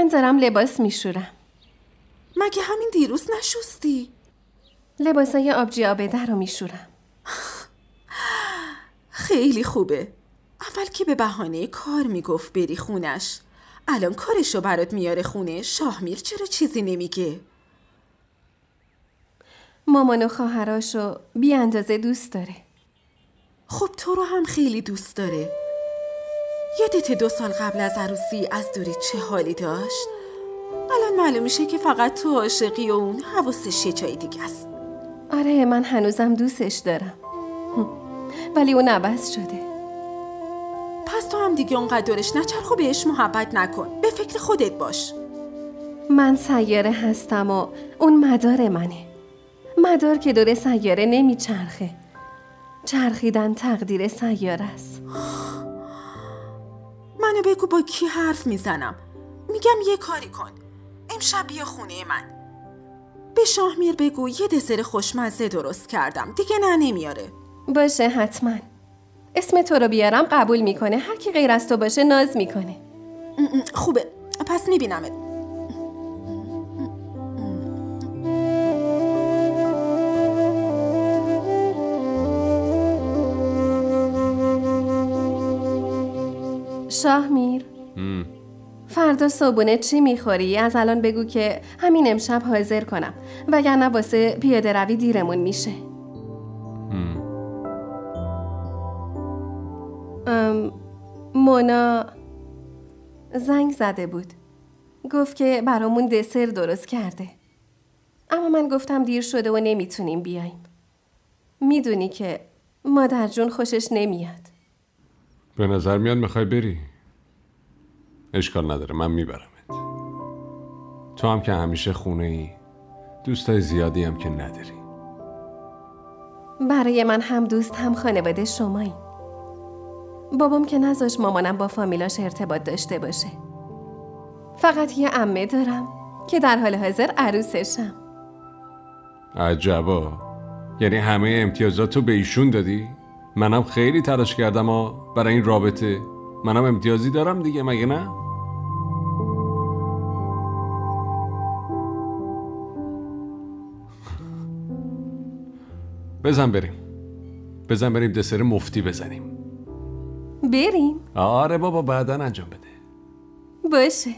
من دارم لباس میشورم. مگه همین دیروز نشستی؟ لباسای آبجی آبده رو میشورم. خیلی خوبه. اول که به بهانه کار میگفت بری خونش، الان کارشو برات میاره خونه. شاهمیر چرا چیزی نمیگه؟ مامان و خواهراشو بی اندازه دوست داره. خب تو رو هم خیلی دوست داره. یادت 2 سال قبل از عروسی از دوری چه حالی داشت؟ الان معلوم میشه که فقط تو عاشقی و اون حواسش یه جای دیگه است. آره، من هنوزم دوستش دارم. ولی اون عوض شده. پس تو هم دیگه اونقدر دورش نچرخ و بهش محبت نکن. به فکر خودت باش. من سیاره هستم و اون مدار منه. مدار که دور سیاره نمیچرخه. چرخیدن تقدیر سیاره است. منو بگو با کی حرف میزنم. میگم یه کاری کن. امشب بیا خونه من. به شاهمیر بگو یه دسر خوشمزه درست کردم. دیگه نمیاره. باشه، حتما. اسم تو رو بیارم قبول میکنه. هر کی غیر از تو باشه ناز میکنه. خوبه. پس میبینمت. شاهمیر، فردا صبحونه چی میخوری؟ از الان بگو که همین امشب حاضر کنم، وگرنه واسه پیاده روی دیرمون میشه. مونا زنگ زده بود، گفت که برامون دسر درست کرده، اما من گفتم دیر شده و نمیتونیم بیاییم. میدونی که مادر جون خوشش نمیاد. به نظر میاد میخوای بری. اشکال نداره، من میبرمت. تو هم که همیشه خونه ای، دوستای زیادی هم که نداری. برای من هم دوست هم خانواده شمایی. بابام که نذاش مامانم با فامیلاش ارتباط داشته باشه. فقط یه عمه دارم که در حال حاضر عروسشم. عجبا، یعنی همه امتیازاتو به ایشون دادی؟ منم خیلی تلاش کردم برای این رابطه. منم امتیازی دارم دیگه، مگه نه؟ بزن بریم دسر مفتی بزنیم. بریم؟ آره بابا، بعداً انجام بده. باشه.